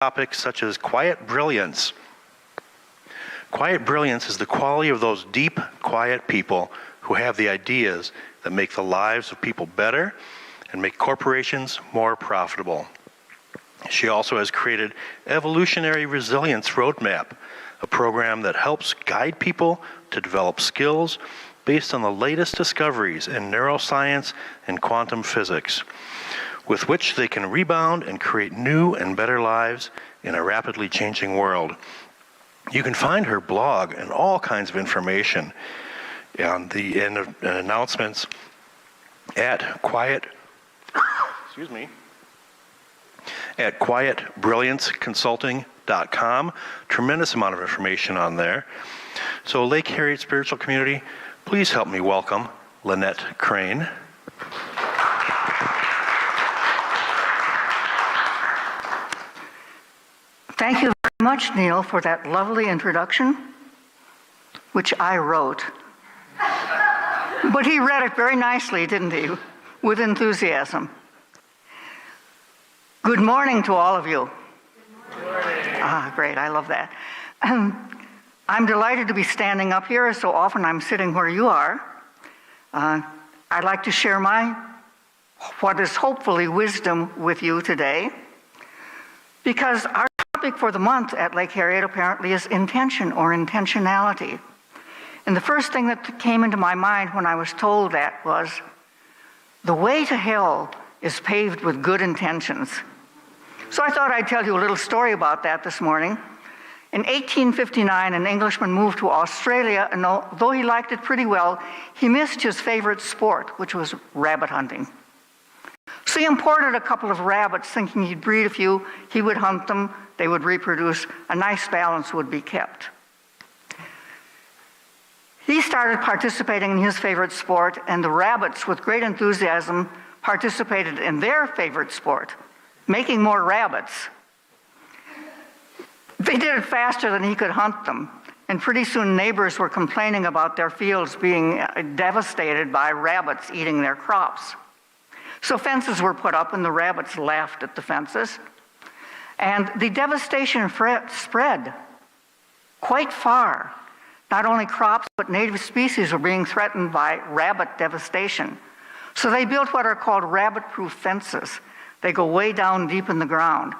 topics such as quiet brilliance. Quiet brilliance is the quality of those deep, quiet people who have the ideas that make the lives of people better and make corporations more profitable. She also has created Evolutionary Resilience Roadmap, a program that helps guide people to develop skills based on the latest discoveries in neuroscience and quantum physics, with which they can rebound and create new and better lives in a rapidly changing world. You can find her blog and all kinds of information on the announcements at quietbrillianceconsulting.com. Tremendous amount of information on there. So Lake Harriet Spiritual Community, please help me welcome Lynette Crane. Thank you very much, Neil, for that lovely introduction, which I wrote. But he read it very nicely, didn't he? With enthusiasm. Good morning to all of you. Good morning. Ah, great, I love that. I'm delighted to be standing up here. So often I'm sitting where you are. I'd like to share what is hopefully wisdom with you today, because our topic for the month at Lake Harriet apparently is intention or intentionality. And the first thing that came into my mind when I was told that was, the way to hell is paved with good intentions. So I thought I'd tell you a little story about that this morning. In 1859, an Englishman moved to Australia, and though he liked it pretty well, he missed his favorite sport, which was rabbit hunting. So he imported a couple of rabbits, thinking he'd breed a few, he would hunt them, they would reproduce, a nice balance would be kept. He started participating in his favorite sport, and the rabbits, with great enthusiasm, participated in their favorite sport, making more rabbits. They did it faster than he could hunt them, and pretty soon neighbors were complaining about their fields being devastated by rabbits eating their crops. So fences were put up, and the rabbits laughed at the fences. And the devastation spread quite far. Not only crops, but native species were being threatened by rabbit devastation. So they built what are called rabbit-proof fences. They go way down deep in the ground.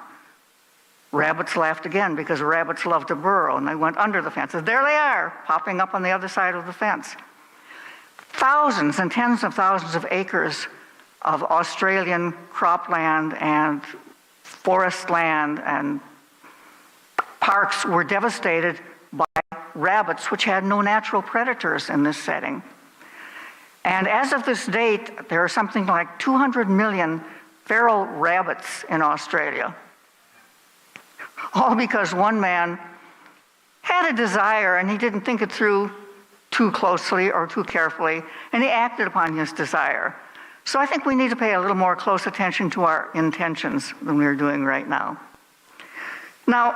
Rabbits laughed again because rabbits love to burrow, and they went under the fences. There they are, popping up on the other side of the fence. Thousands and tens of thousands of acres of Australian cropland and forest land and parks were devastated by rabbits, which had no natural predators in this setting. And as of this date, there are something like 200 million feral rabbits in Australia. All because one man had a desire and he didn't think it through too closely or too carefully, and he acted upon his desire. So I think we need to pay a little more close attention to our intentions than we're doing right now. Now,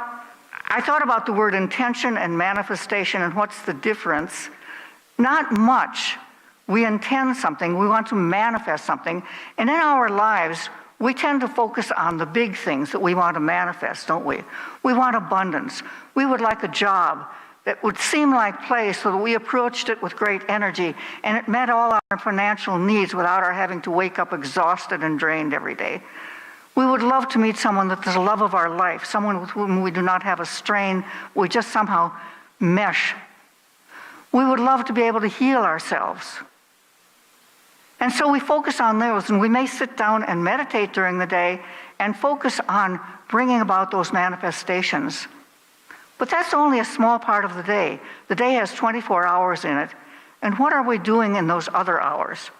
I thought about the word intention and manifestation and what's the difference. Not much. We intend something, we want to manifest something, and in our lives, we tend to focus on the big things that we want to manifest, don't we? We want abundance. We would like a job that would seem like play, so that we approached it with great energy and it met all our financial needs without our having to wake up exhausted and drained every day. We would love to meet someone that is the love of our life, someone with whom we do not have a strain, we just somehow mesh. We would love to be able to heal ourselves. And so we focus on those, and we may sit down and meditate during the day and focus on bringing about those manifestations. But that's only a small part of the day. The day has 24 hours in it. And what are we doing in those other hours?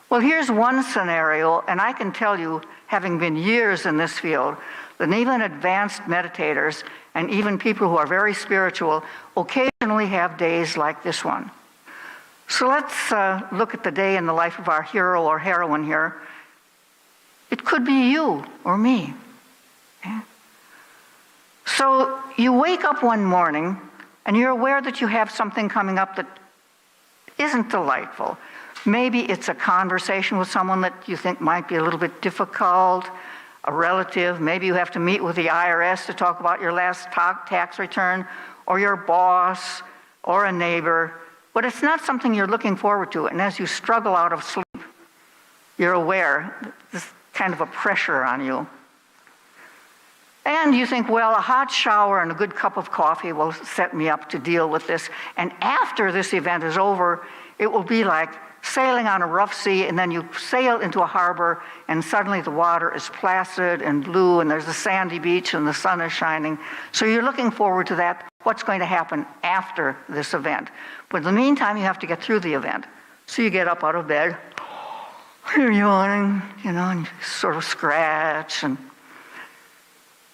Well, here's one scenario, and I can tell you, having been years in this field, that even advanced meditators and even people who are very spiritual occasionally have days like this one. So let's look at the day in the life of our hero or heroine here. It could be you or me. Okay? So you wake up one morning and you're aware that you have something coming up that isn't delightful. Maybe it's a conversation with someone that you think might be a little bit difficult. a relative. Maybe you have to meet with the IRS to talk about your last tax return, or your boss, or a neighbor. But it's not something you're looking forward to. And as you struggle out of sleep, you're aware that there's kind of a pressure on you. And you think, well, a hot shower and a good cup of coffee will set me up to deal with this. And after this event is over, it will be like sailing on a rough sea, and then you sail into a harbor, and suddenly the water is placid and blue, and there's a sandy beach, and the sun is shining. So you're looking forward to that, what's going to happen after this event. But in the meantime, you have to get through the event. So you get up out of bed, you're yawning, and you sort of scratch, and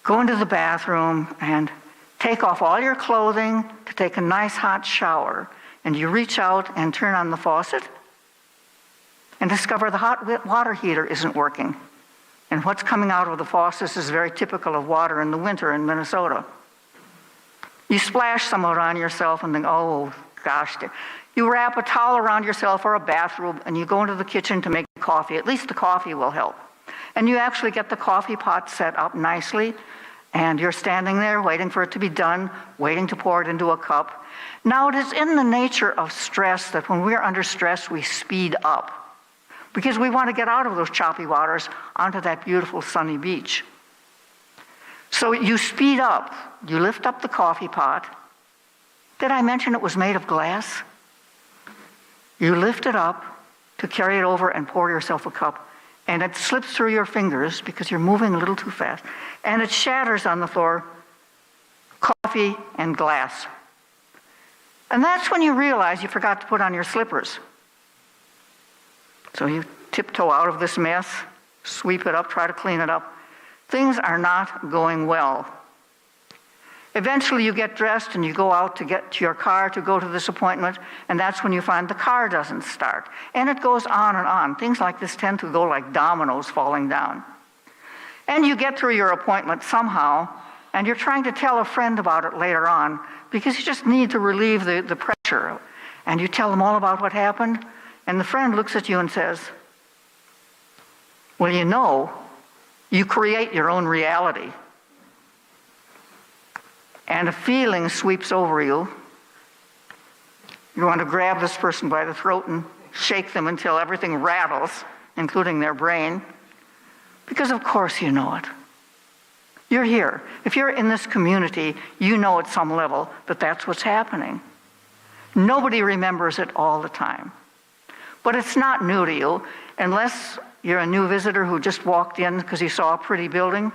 go into the bathroom and take off all your clothing to take a nice hot shower. And you reach out and turn on the faucet and discover the hot water heater isn't working. And what's coming out of the faucet is very typical of water in the winter in Minnesota. You splash some of it on yourself and think, oh gosh. You wrap a towel around yourself or a bathrobe, and you go into the kitchen to make coffee. At least the coffee will help. And you actually get the coffee pot set up nicely, and you're standing there waiting for it to be done, waiting to pour it into a cup. Now, it is in the nature of stress that when we're under stress, we speed up, because we want to get out of those choppy waters onto that beautiful sunny beach. So you speed up. You lift up the coffee pot. Did I mention it was made of glass? You lift it up to carry it over and pour yourself a cup. And it slips through your fingers because you're moving a little too fast. And it shatters on the floor, coffee and glass. And that's when you realize you forgot to put on your slippers. So you tiptoe out of this mess, sweep it up, try to clean it up. Things are not going well. Eventually you get dressed and you go out to get to your car to go to this appointment, and that's when you find the car doesn't start. And it goes on and on. Things like this tend to go like dominoes falling down. And you get through your appointment somehow, and you're trying to tell a friend about it later on because you just need to relieve the pressure. And you tell them all about what happened, and the friend looks at you and says, well, you create your own reality. And a feeling sweeps over you. You want to grab this person by the throat and shake them until everything rattles, including their brain, because of course you know it. You're here. If you're in this community, you know at some level that that's what's happening. Nobody remembers it all the time. But it's not new to you, unless you're a new visitor who just walked in because you saw a pretty building,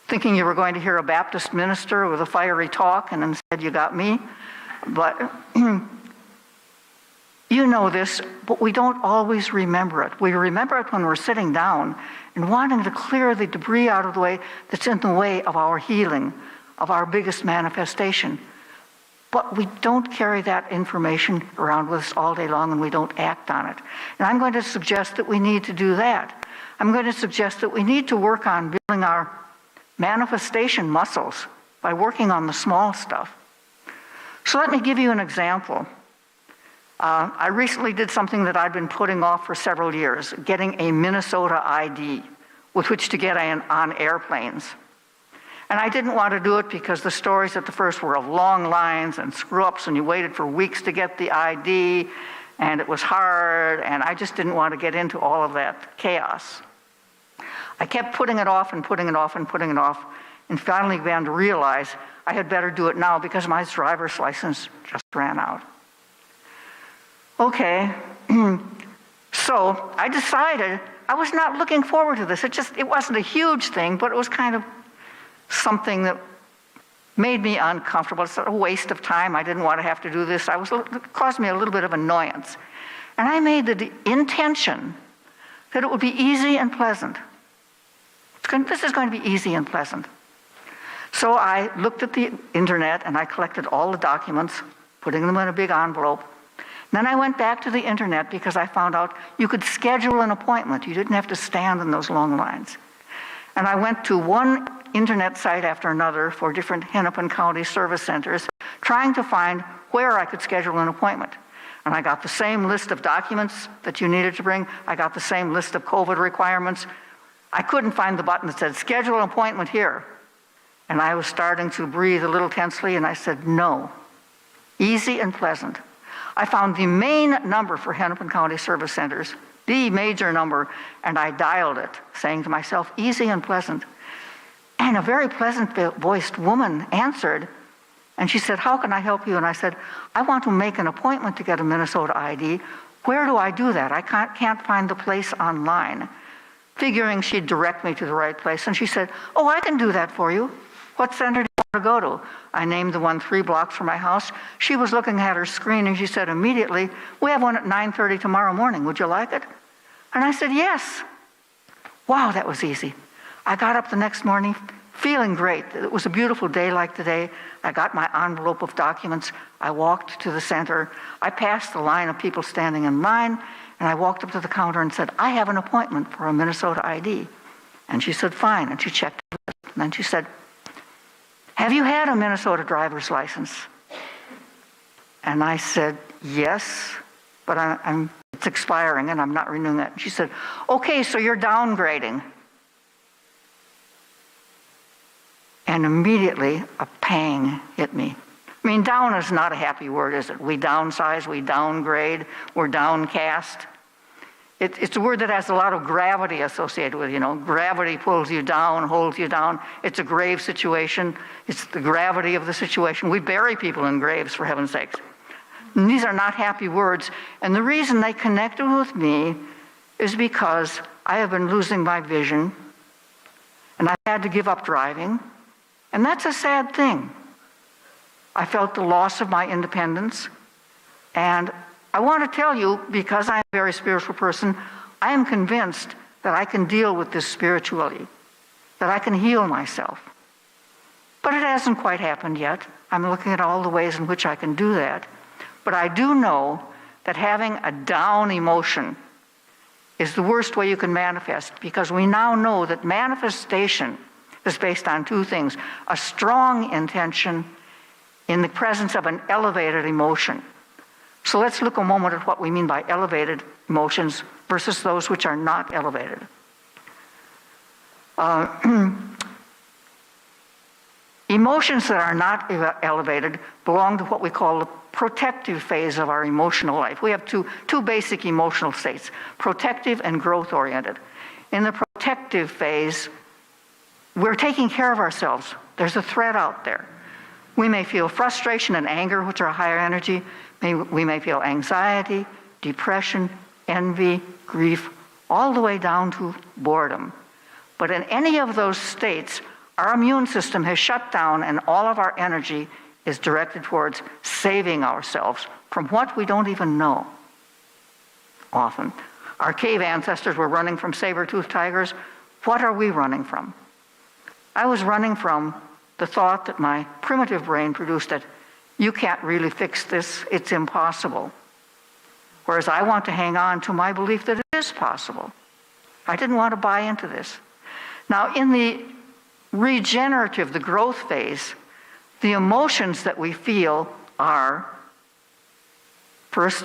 thinking you were going to hear a Baptist minister with a fiery talk, and instead you got me. But you know this, but we don't always remember it. We remember it when we're sitting down and wanting to clear the debris out of the way that's in the way of our healing, of our biggest manifestation. But we don't carry that information around with us all day long, and we don't act on it. And I'm going to suggest that we need to do that. I'm going to suggest that we need to work on building our manifestation muscles by working on the small stuff. So let me give you an example. I recently did something that I'd been putting off for several years, getting a Minnesota ID with which to get on airplanes. And I didn't want to do it because the stories at the first were of long lines and screw-ups, and you waited for weeks to get the ID, and it was hard, and I just didn't want to get into all of that chaos. I kept putting it off and putting it off and putting it off, and finally began to realize I had better do it now because my driver's license just ran out. Okay, so I decided I was not looking forward to this. It wasn't a huge thing, but it was kind of something that made me uncomfortable. It's a waste of time. I didn't want to have to do this. It caused me a little bit of annoyance. And I made the intention that it would be easy and pleasant. This is going to be easy and pleasant. So I looked at the internet and I collected all the documents, putting them in a big envelope. Then I went back to the internet because I found out you could schedule an appointment. You didn't have to stand in those long lines. And I went to one internet site after another for different Hennepin County service centers, trying to find where I could schedule an appointment. And I got the same list of documents that you needed to bring. I got the same list of COVID requirements. I couldn't find the button that said, schedule an appointment here. And I was starting to breathe a little tensely, and I said, no. Easy and pleasant. I found the main number for Hennepin County Service Centers, the major number, and I dialed it, saying to myself, easy and pleasant. And a very pleasant-voiced woman answered, and she said, how can I help you? And I said, I want to make an appointment to get a Minnesota ID. Where do I do that? I can't find the place online. Figuring she'd direct me to the right place. And she said, oh, I can do that for you. What center do you want to go to? I named the one 3 blocks from my house. She was looking at her screen, and she said immediately, we have one at 9:30 tomorrow morning. Would you like it? And I said, yes. Wow, that was easy. I got up the next morning feeling great. It was a beautiful day like today. I got my envelope of documents. I walked to the center. I passed the line of people standing in line, and I walked up to the counter and said, I have an appointment for a Minnesota ID. And she said, fine. And she checked it. And then she said, have you had a Minnesota driver's license? And I said, yes, but it's expiring and I'm not renewing it. And she said, okay, so you're downgrading. And immediately a pang hit me. I mean, down is not a happy word, is it? We downsize, we downgrade, we're downcast. It's a word that has a lot of gravity associated with it. Gravity pulls you down, holds you down. It's a grave situation. It's the gravity of the situation. We bury people in graves, for heaven's sakes. And these are not happy words. And the reason they connected with me is because I have been losing my vision, and I had to give up driving. And that's a sad thing. I felt the loss of my independence, and I want to tell you, because I'm a very spiritual person, I am convinced that I can deal with this spiritually, that I can heal myself. But it hasn't quite happened yet. I'm looking at all the ways in which I can do that. But I do know that having a down emotion is the worst way you can manifest, because we now know that manifestation is based on 2 things: a strong intention in the presence of an elevated emotion. So let's look a moment at what we mean by elevated emotions versus those which are not elevated. Emotions that are not elevated belong to what we call the protective phase of our emotional life. We have two basic emotional states, protective and growth-oriented. In the protective phase, we're taking care of ourselves. There's a threat out there. We may feel frustration and anger, which are higher energy. We may feel anxiety, depression, envy, grief, all the way down to boredom. But in any of those states, our immune system has shut down, and all of our energy is directed towards saving ourselves from what we don't even know. Often. Our cave ancestors were running from saber-toothed tigers. What are we running from? I was running from the thought that my primitive brain produced that you can't really fix this, it's impossible. Whereas I want to hang on to my belief that it is possible. I didn't want to buy into this. Now, in the regenerative, the growth phase, the emotions that we feel are, first,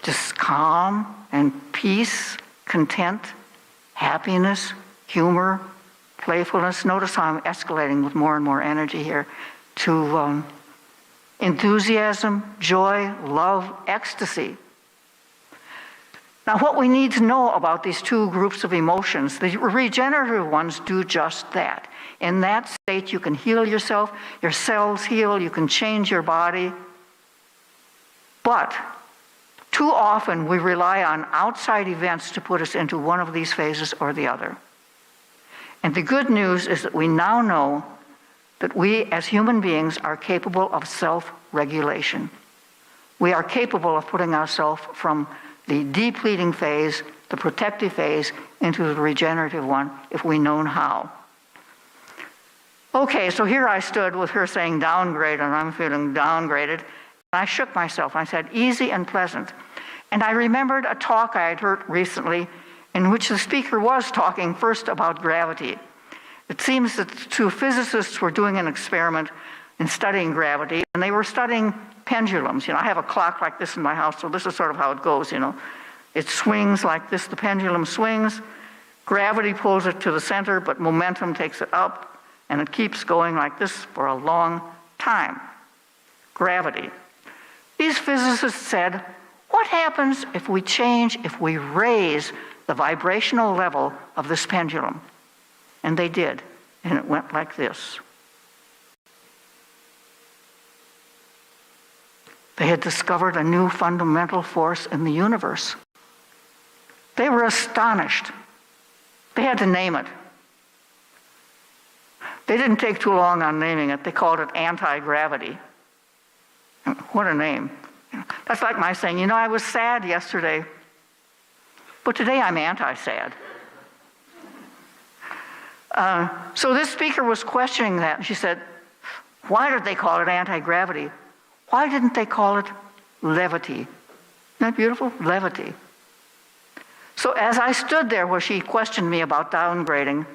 just calm and peace, content, happiness, humor, playfulness. Notice how I'm escalating with more and more energy here to enthusiasm, joy, love, ecstasy. Now, what we need to know about these 2 groups of emotions, the regenerative ones do just that. In that state, you can heal yourself, your cells heal, you can change your body. But too often, we rely on outside events to put us into one of these phases or the other. And the good news is that we now know that we as human beings are capable of self-regulation. We are capable of putting ourselves from the depleting phase, the protective phase, into the regenerative one if we know how. Okay, so here I stood with her saying downgrade, and I'm feeling downgraded. I shook myself. I said, easy and pleasant. And I remembered a talk I had heard recently in which the speaker was talking first about gravity. It seems that 2 physicists were doing an experiment in studying gravity, and they were studying pendulums. I have a clock like this in my house, so this is sort of how it goes, It swings like this, the pendulum swings, Gravity pulls it to the center, but momentum takes it up, and it keeps going like this for a long time. Gravity. These physicists said, what happens if we raise the vibrational level of this pendulum? And they did, and it went like this. They had discovered a new fundamental force in the universe. They were astonished. They had to name it. They didn't take too long on naming it. They called it anti-gravity. What a name. That's like my saying, I was sad yesterday, but today I'm anti-sad. So this speaker was questioning that, and she said, why did they call it anti-gravity? Why didn't they call it levity? Isn't that beautiful? Levity. So as I stood there where she questioned me about downgrading,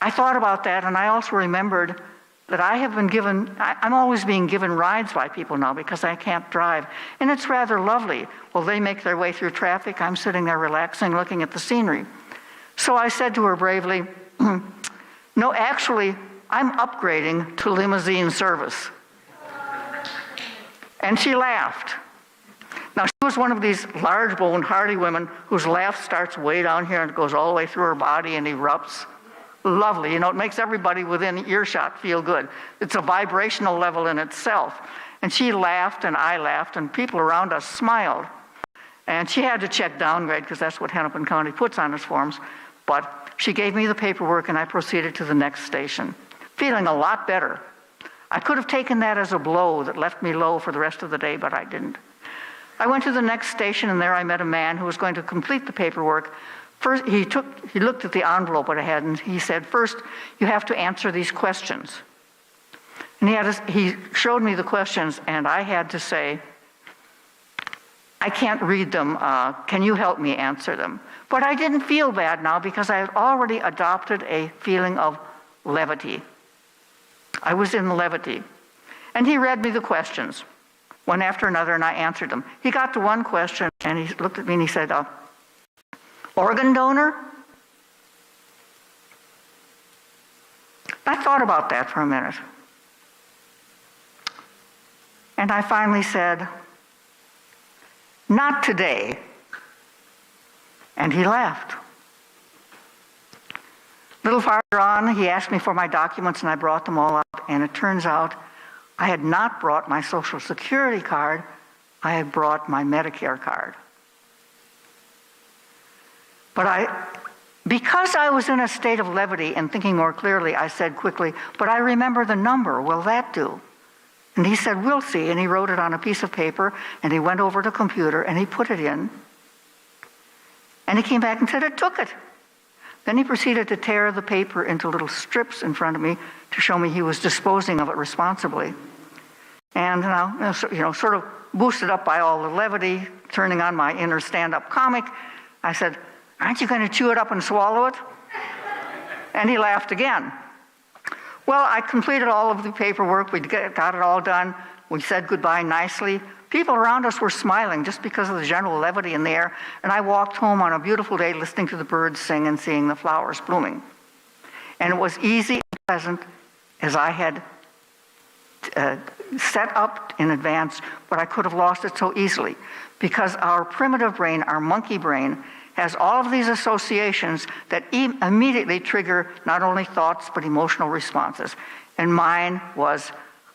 I thought about that, and I also remembered that I'm always being given rides by people now because I can't drive. And it's rather lovely. Well, they make their way through traffic. I'm sitting there relaxing, looking at the scenery. So I said to her bravely, no, actually, I'm upgrading to limousine service. And she laughed. Now, she was one of these large-boned, hardy women whose laugh starts way down here and goes all the way through her body and erupts. Lovely. It makes everybody within earshot feel good. It's a vibrational level in itself. And she laughed, and I laughed, and people around us smiled. And she had to check downgrade because that's what Hennepin County puts on its forms. But she gave me the paperwork, and I proceeded to the next station, feeling a lot better. I could have taken that as a blow that left me low for the rest of the day, but I didn't. I went to the next station, and there I met a man who was going to complete the paperwork. First, he looked at the envelope that I had, and he said, first, you have to answer these questions. And he showed me the questions, and I had to say, I can't read them. Can you help me answer them? But I didn't feel bad now because I had already adopted a feeling of levity. I was in levity. And he read me the questions, one after another, and I answered them. He got to one question, and he looked at me and he said, organ donor? I thought about that for a minute. And I finally said, not today. And he laughed. A little farther on, he asked me for my documents, and I brought them all up. And it turns out I had not brought my Social Security card. I had brought my Medicare card. But because I was in a state of levity and thinking more clearly, I said quickly, but I remember the number. Will that do? And he said, we'll see. And he wrote it on a piece of paper, and he went over to the computer, and he put it in. And he came back and said, it took it. Then he proceeded to tear the paper into little strips in front of me to show me he was disposing of it responsibly. And now, sort of boosted up by all the levity, turning on my inner stand-up comic, I said, aren't you going to chew it up and swallow it? And he laughed again. Well, I completed all of the paperwork. We got it all done. We said goodbye nicely. People around us were smiling just because of the general levity in the air. And I walked home on a beautiful day listening to the birds sing and seeing the flowers blooming. And it was easy and pleasant as I had set up in advance, but I could have lost it so easily because our primitive brain, our monkey brain, has all of these associations that immediately trigger not only thoughts but emotional responses. And mine was,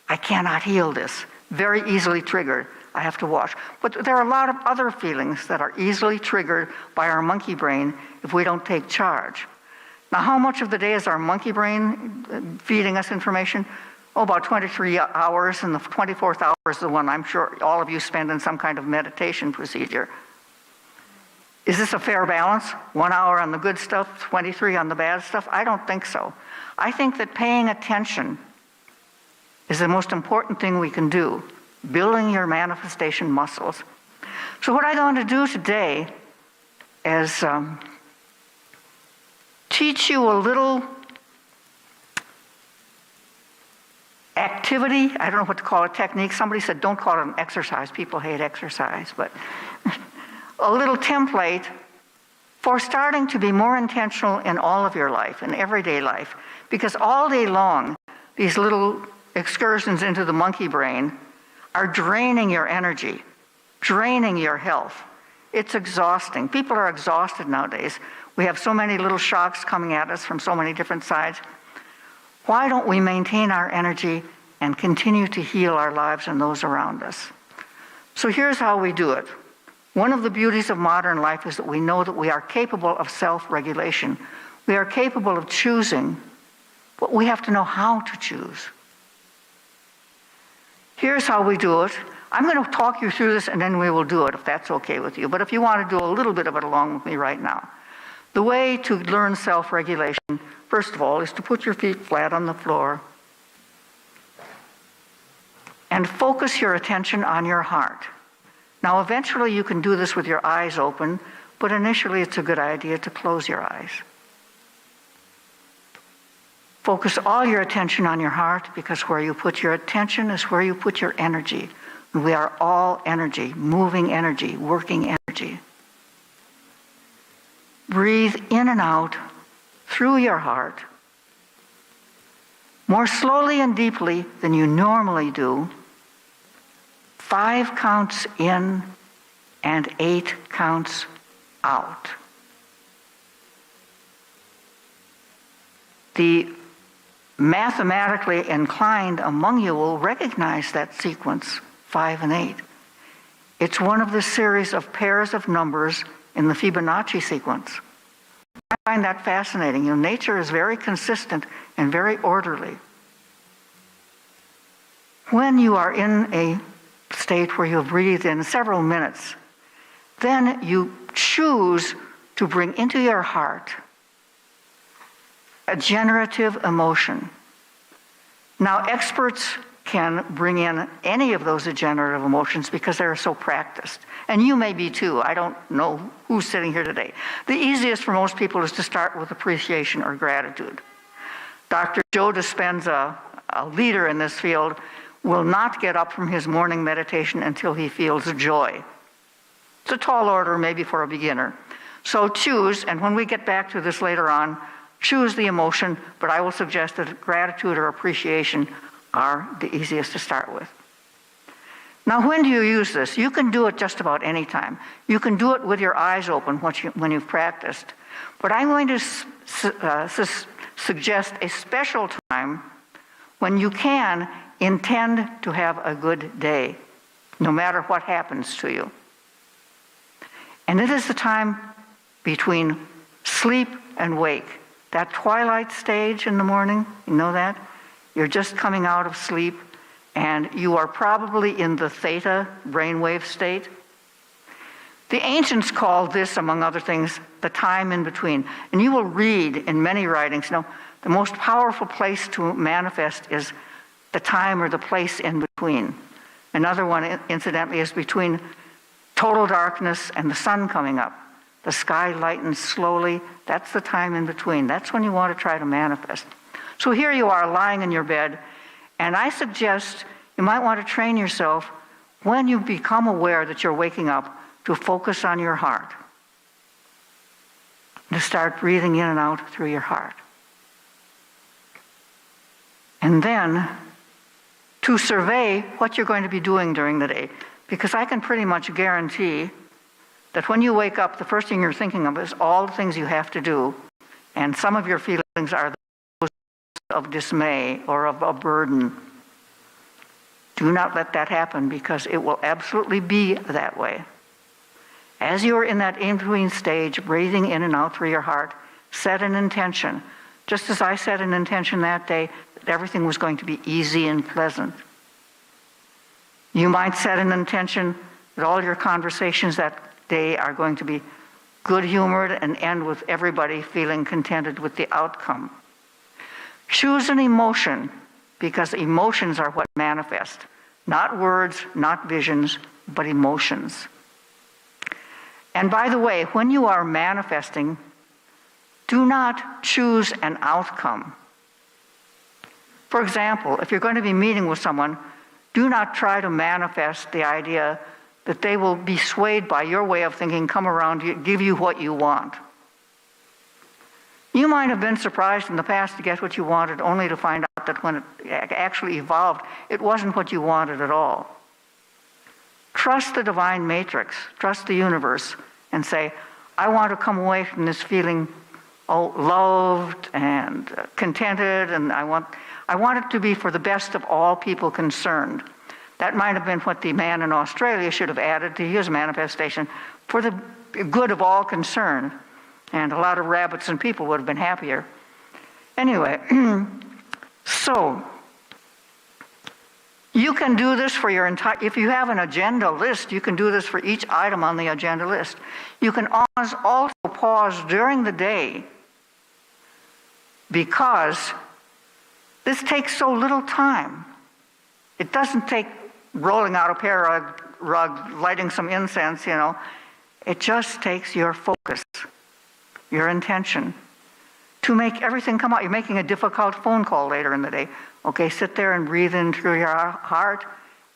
I cannot heal this. Very easily triggered. I have to watch. But there are a lot of other feelings that are easily triggered by our monkey brain if we don't take charge. Now, how much of the day is our monkey brain feeding us information? About 23 hours, and the 24th hour is the one I'm sure all of you spend in some kind of meditation procedure. Is this a fair balance? 1 hour on the good stuff, 23 on the bad stuff? I don't think so. I think that paying attention is the most important thing we can do, building your manifestation muscles. So what I want to do today is teach you a little activity. I don't know what to call it, technique. Somebody said don't call it an exercise. People hate exercise, but a little template for starting to be more intentional in all of your life, in everyday life. Because all day long, these little excursions into the monkey brain are draining your energy, draining your health. It's exhausting. People are exhausted nowadays. We have so many little shocks coming at us from so many different sides. Why don't we maintain our energy and continue to heal our lives and those around us? So here's how we do it. One of the beauties of modern life is that we know that we are capable of self-regulation. We are capable of choosing, but we have to know how to choose. Here's how we do it. I'm going to talk you through this and then we will do it if that's okay with you. But if you want to do a little bit of it along with me right now. The way to learn self-regulation, first of all, is to put your feet flat on the floor and focus your attention on your heart. Now, eventually you can do this with your eyes open, but initially it's a good idea to close your eyes. Focus all your attention on your heart, because where you put your attention is where you put your energy. We are all energy, moving energy, working energy. Breathe in and out through your heart, more slowly and deeply than you normally do. 5 counts in and 8 counts out. The mathematically inclined among you will recognize that sequence, 5 and 8. It's one of the series of pairs of numbers in the Fibonacci sequence. I find that fascinating. You know, nature is very consistent and very orderly. When you are in a state where you have breathed in several minutes, then you choose to bring into your heart a generative emotion. Now, experts can bring in any of those generative emotions because they're so practiced. And you may be too. I don't know who's sitting here today. The easiest for most people is to start with appreciation or gratitude. Dr. Joe Dispenza, a leader in this field, will not get up from his morning meditation until he feels joy. It's a tall order maybe for a beginner. So choose, and when we get back to this later on, choose the emotion, but I will suggest that gratitude or appreciation are the easiest to start with. Now, when do you use this? You can do it just about any time. You can do it with your eyes open when you've practiced. But I'm going to suggest a special time when you can intend to have a good day, no matter what happens to you. And it is the time between sleep and wake. That twilight stage in the morning, you know that? You're just coming out of sleep, and you are probably in the theta brainwave state. The ancients called this, among other things, the time in between. And you will read in many writings, you know, the most powerful place to manifest is the time or the place in between. Another one, incidentally, is between total darkness and the sun coming up. The sky lightens slowly. That's the time in between. That's when you want to try to manifest. So here you are lying in your bed, and I suggest you might want to train yourself when you become aware that you're waking up to focus on your heart, to start breathing in and out through your heart. And then to survey what you're going to be doing during the day, because I can pretty much guarantee that when you wake up, the first thing you're thinking of is all the things you have to do, and some of your feelings are those of dismay or of a burden. Do not let that happen, because it will absolutely be that way. As you are in that in-between stage, breathing in and out through your heart, set an intention. Just as I set an intention that day that everything was going to be easy and pleasant. You might set an intention that all your conversations that day are going to be good-humored and end with everybody feeling contented with the outcome. Choose an emotion, because emotions are what manifest. Not words, not visions, but emotions. And by the way, when you are manifesting, do not choose an outcome. For example, if you're going to be meeting with someone, do not try to manifest the idea that they will be swayed by your way of thinking, come around, give you what you want. You might have been surprised in the past to get what you wanted, only to find out that when it actually evolved, it wasn't what you wanted at all. Trust the divine matrix, trust the universe, and say, I want to come away from this feeling loved and contented, and I want it to be for the best of all people concerned. That might have been what the man in Australia should have added to his manifestation, for the good of all concerned. And a lot of rabbits and people would have been happier. Anyway, so you can do this for your entire, if you have an agenda list, you can do this for each item on the agenda list. You can also pause during the day, because this takes so little time. It doesn't take rolling out a prayer rug, lighting some incense, It just takes your focus, your intention, to make everything come out. You're making a difficult phone call later in the day. Okay, sit there and breathe in through your heart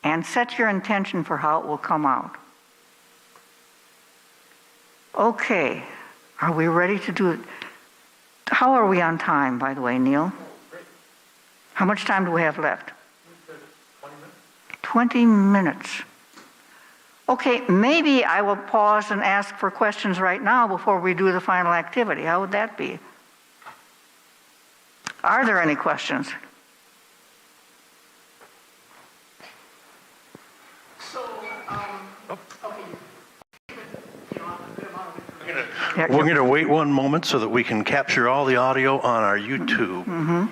and set your intention for how it will come out. Okay, are we ready to do it? How are we on time, by the way, Neil? How much time do we have left? 20 minutes. Okay, maybe I will pause and ask for questions right now before we do the final activity. How would that be? Are there any questions? We're going to wait one moment so that we can capture all the audio on our YouTube. Mm-hmm.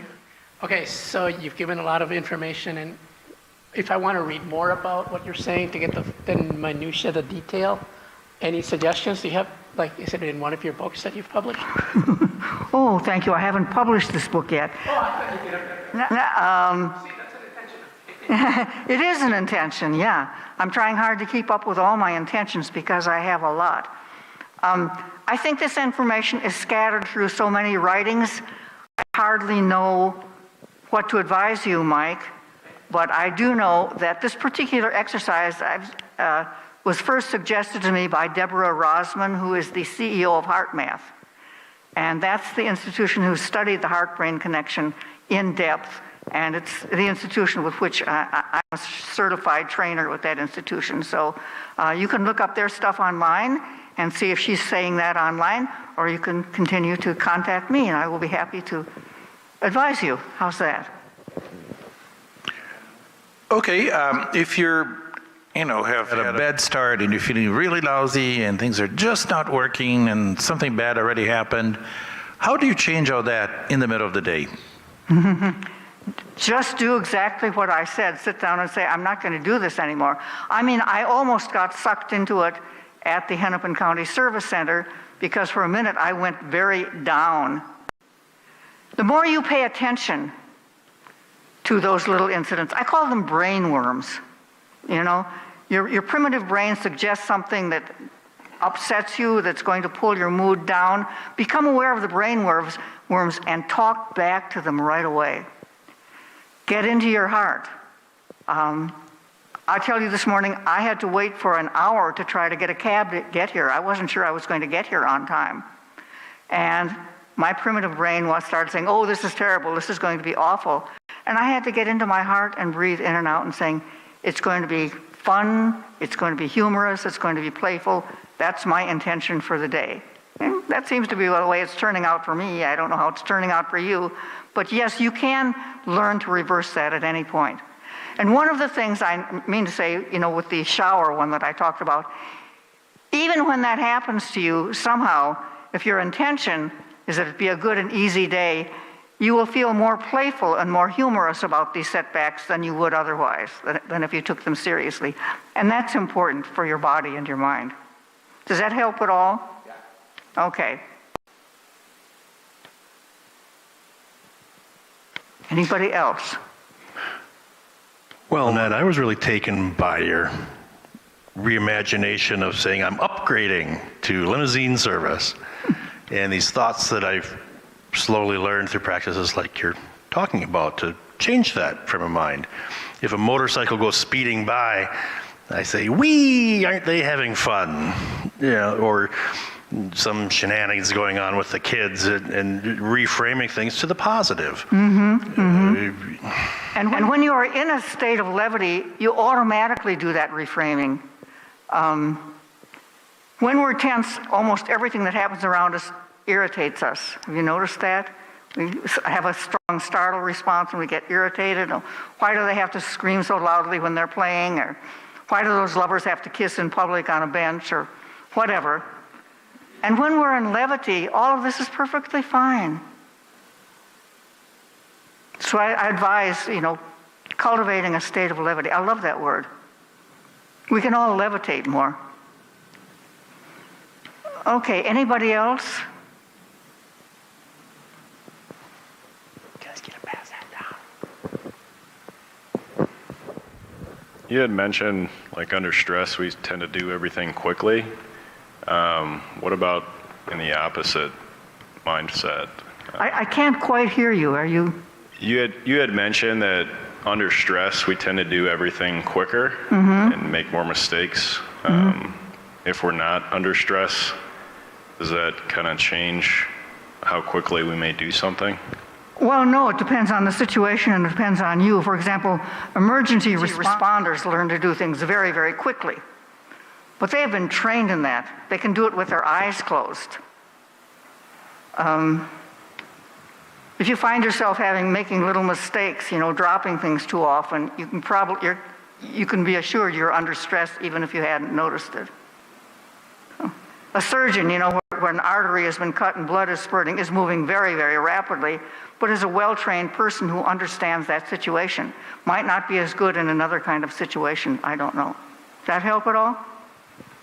Okay, so you've given a lot of information, and if I want to read more about what you're saying to get the minutiae, the detail, any suggestions? Do you have, is it in one of your books that you've published? Oh, thank you. I haven't published this book yet. Oh, I thought you did. See, that's an intention. It is an intention, yeah. I'm trying hard to keep up with all my intentions because I have a lot. I think this information is scattered through so many writings, I hardly know what to advise you, Mike, but I do know that this particular exercise was first suggested to me by Deborah Rosman, who is the CEO of HeartMath. And that's the institution who studied the heart-brain connection in depth, and it's the institution with which I'm a certified trainer with that institution. So you can look up their stuff online and see if she's saying that online, or you can continue to contact me, and I will be happy to advise you. How's that? Okay, if you're, have had a bad start and you're feeling really lousy and things are just not working and something bad already happened, how do you change all that in the middle of the day? Just do exactly what I said. Sit down and say, I'm not going to do this anymore. I mean, I almost got sucked into it at the Hennepin County Service Center because for a minute I went very down. The more you pay attention to those little incidents, I call them brain worms. Your primitive brain suggests something that upsets you, that's going to pull your mood down. Become aware of the brain worms and talk back to them right away. Get into your heart. I tell you this morning, I had to wait for an hour to try to get a cab to get here. I wasn't sure I was going to get here on time. And my primitive brain started saying, oh, this is terrible, this is going to be awful. And I had to get into my heart and breathe in and out and saying, it's going to be fun, it's going to be humorous, it's going to be playful. That's my intention for the day. And that seems to be the way it's turning out for me. I don't know how it's turning out for you. But yes, you can learn to reverse that at any point. And one of the things I mean to say, with the shower one that I talked about, even when that happens to you, somehow, if your intention is that it be a good and easy day, you will feel more playful and more humorous about these setbacks than you would otherwise, than if you took them seriously. And that's important for your body and your mind. Does that help at all? Yeah. Okay. Anybody else? Well, Ned, I was really taken by your reimagination of saying I'm upgrading to limousine service, and these thoughts that I've slowly learned through practices like you're talking about to change that frame of mind. If a motorcycle goes speeding by, I say, wee, aren't they having fun? Or some shenanigans going on with the kids and reframing things to the positive. And when you are in a state of levity, you automatically do that reframing. When we're tense, almost everything that happens around us irritates us. Have you noticed that? We have a strong startle response and we get irritated. Why do they have to scream so loudly when they're playing? Or why do those lovers have to kiss in public on a bench or whatever? And when we're in levity, all of this is perfectly fine. So I advise, cultivating a state of levity. I love that word. We can all levitate more. Okay, anybody else? Just get pass that down. You had mentioned, like under stress, we tend to do everything quickly. What about in the opposite mindset? I can't quite hear you. Are you? You had mentioned that under stress, we tend to do everything quicker and make more mistakes. If we're not under stress, does that kind of change how quickly we may do something? Well, no, it depends on the situation and it depends on you. For example, emergency responders learn to do things very, very quickly. But they have been trained in that. They can do it with their eyes closed. If you find yourself making little mistakes, dropping things too often, you can be assured you're under stress even if you hadn't noticed it. A surgeon, where an artery has been cut and blood is spurting, is moving very, very rapidly, but is a well-trained person who understands that situation. Might not be as good in another kind of situation, I don't know. Does that help at all?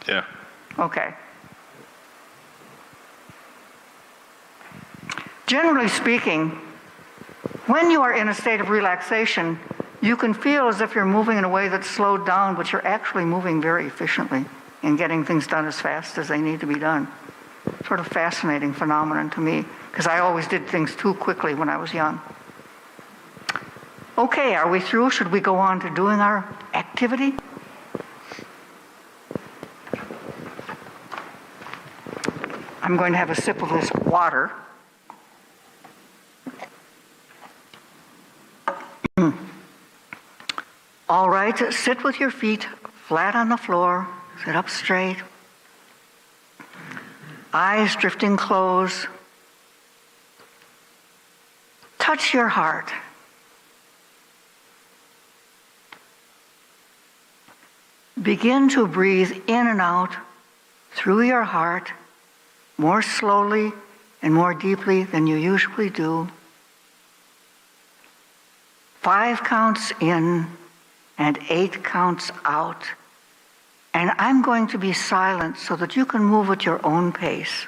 Yeah. Okay. Generally speaking, when you are in a state of relaxation, you can feel as if you're moving in a way that's slowed down, but you're actually moving very efficiently and getting things done as fast as they need to be done. Sort of fascinating phenomenon to me, because I always did things too quickly when I was young. Okay, are we through? Should we go on to doing our activity? I'm going to have a sip of this water. All right, sit with your feet flat on the floor. Sit up straight. Eyes drifting close. Touch your heart. Begin to breathe in and out through your heart more slowly and more deeply than you usually do. 5 counts in and 8 counts out. And I'm going to be silent so that you can move at your own pace.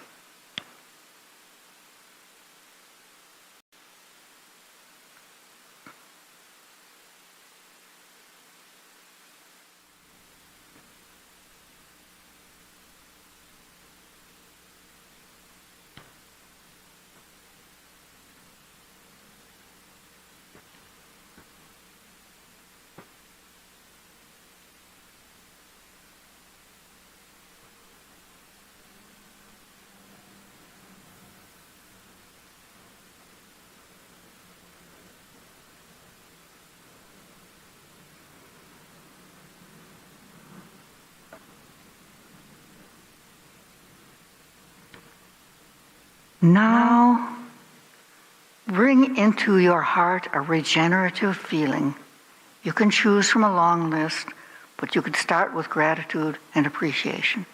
Now, bring into your heart a regenerative feeling. You can choose from a long list, but you could start with gratitude and appreciation.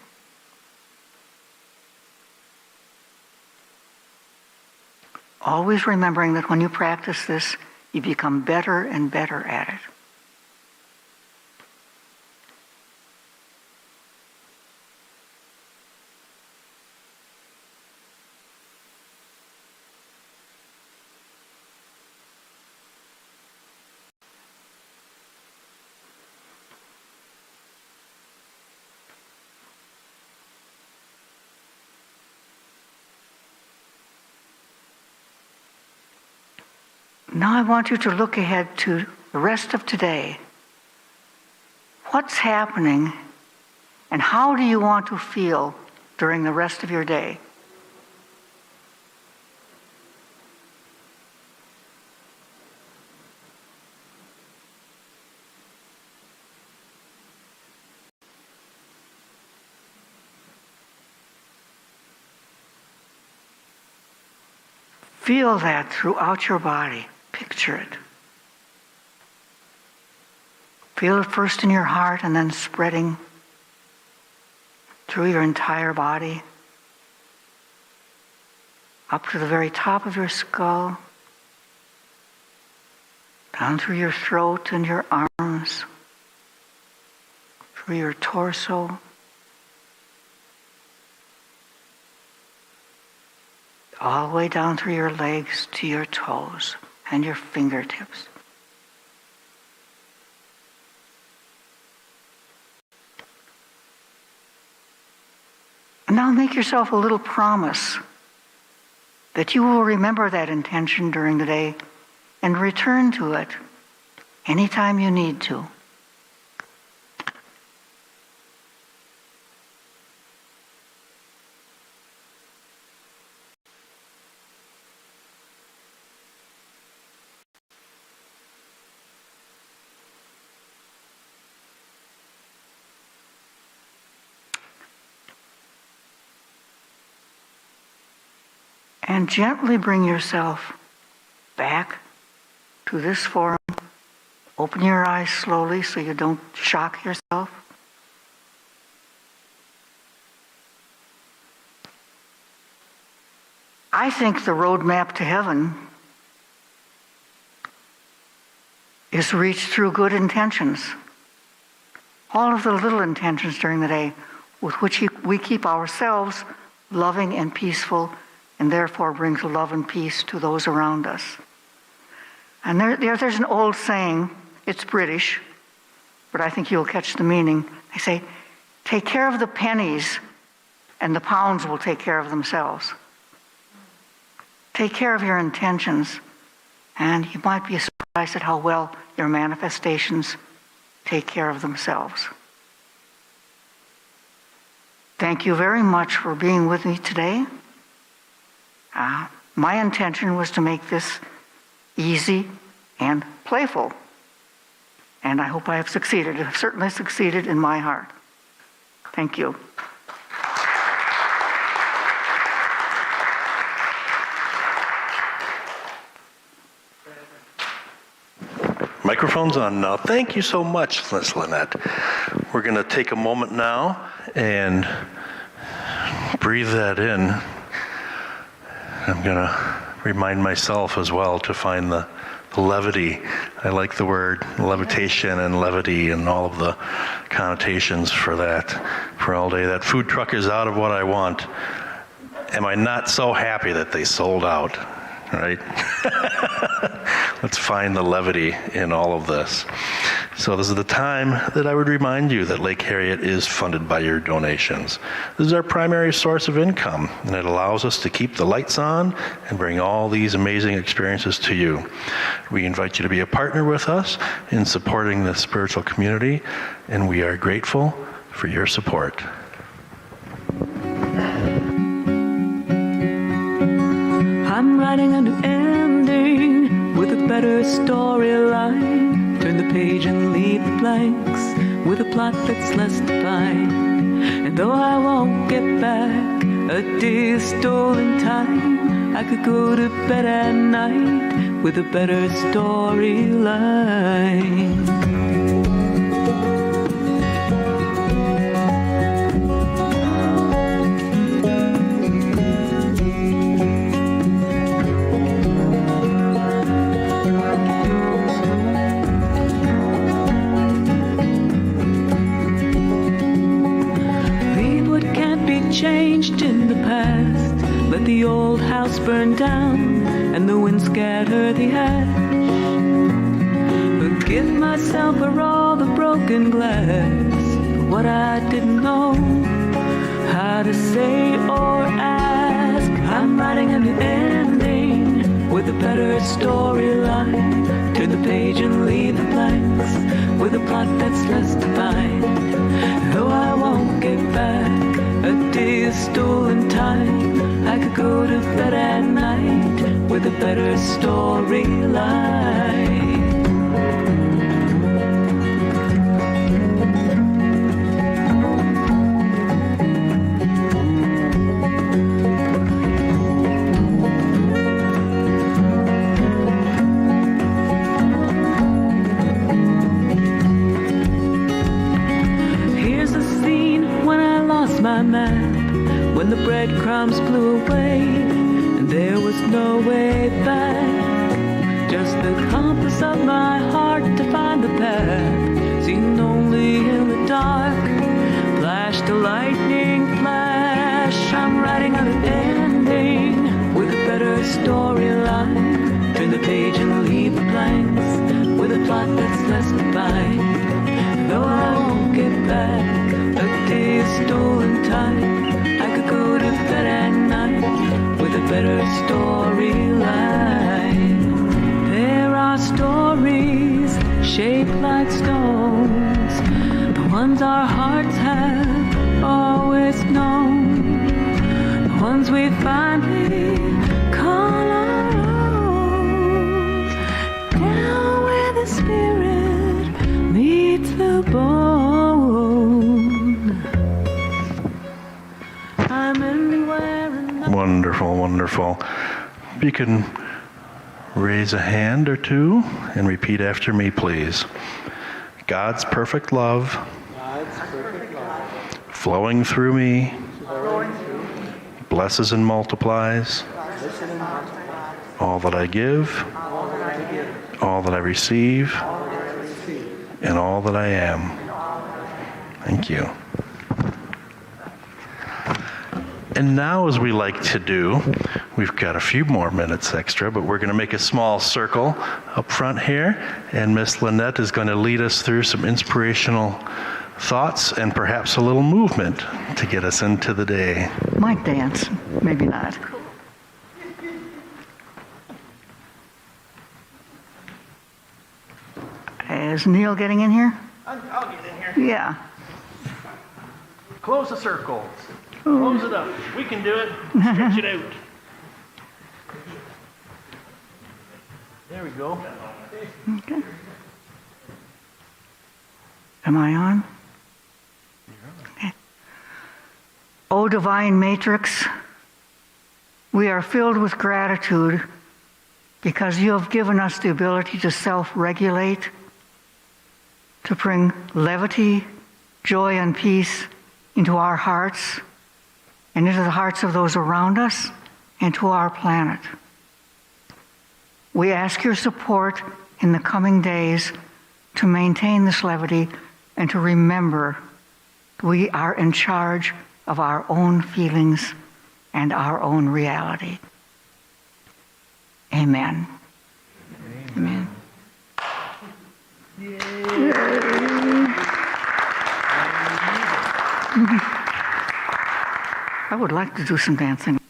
Always remembering that when you practice this, you become better and better at it. Now I want you to look ahead to the rest of today. What's happening and how do you want to feel during the rest of your day. Feel that throughout your body. Picture it. Feel it first in your heart and then spreading through your entire body, up to the very top of your skull, down through your throat and your arms, through your torso, all the way down through your legs to your toes and your fingertips. And now make yourself a little promise that you will remember that intention during the day and return to it anytime you need to. And gently bring yourself back to this forum. Open your eyes slowly so you don't shock yourself. I think the roadmap to heaven is reached through good intentions. All of the little intentions during the day with which we keep ourselves loving and peaceful, and therefore brings love and peace to those around us. And there's an old saying, it's British, but I think you'll catch the meaning. They say, take care of the pennies and the pounds will take care of themselves. Take care of your intentions, and you might be surprised at how well your manifestations take care of themselves. Thank you very much for being with me today. My intention was to make this easy and playful. And I hope I have succeeded. I've certainly succeeded in my heart. Thank you. Microphone's on now. Thank you so much, Miss Lynette. We're going to take a moment now and breathe that in. I'm going to remind myself as well to find the levity. I like the word levitation and levity and all of the connotations for that for all day. That food truck is out of what I want. Am I not so happy that they sold out? Right? Let's find the levity in all of this. So this is the time that I would remind you that Lake Harriet is funded by your donations. This is our primary source of income, and it allows us to keep the lights on and bring all these amazing experiences to you. We invite you to be a partner with us in supporting this spiritual community, and we are grateful for your support. I'm writing a new ending with a better storyline. Turn the page and leave the blanks with a plot that's less defined. And though I won't get back a day's stolen time, I could go to bed at night with a better storyline. Changed in the past, let the old house burn down and the wind scatter the ash. Forgive myself for all the broken glass, for what I didn't know how to say or ask. I'm writing a new ending with a better storyline. Turn the page and leave the blanks with a plot that's less defined. Though I won't get back a day day is stolen time. I could go to bed at night with a better storyline. My map, when the breadcrumbs blew away and there was no way back, just the compass of my heart to find the path, seen only in the dark. Flashed a lightning flash, I'm writing out an ending with a better storyline. Turn the page and leave the blanks with a plot that's less defined. Though I won't get back a day's stolen time, I could go to bed at night with a better storyline. There are stories shaped like stones, the ones our hearts have always known, the ones we finally call our own. Down where the spirit meets the bone. Wonderful, wonderful. You can raise a hand or two and repeat after me, please. God's perfect love, flowing through me, blesses and multiplies all that I give, all that I receive, and all that I am. Thank you. And now, as we like to do, we've got a few more minutes extra, but we're going to make a small circle up front here, and Miss Lynette is going to lead us through some inspirational thoughts and perhaps a little movement to get us into the day. Might dance, maybe not. Is Neil getting in here? I'll get in here. Yeah. Close the circle. Close it up. We can do it. Stretch it out. There we go. Okay. Am I on? Okay. O divine matrix, we are filled with gratitude because you have given us the ability to self-regulate, to bring levity, joy, and peace into our hearts and into the hearts of those around us and to our planet. We ask your support in the coming days to maintain this levity and to remember we are in charge of our own feelings and our own reality. Amen. Amen. I would like to do some dancing.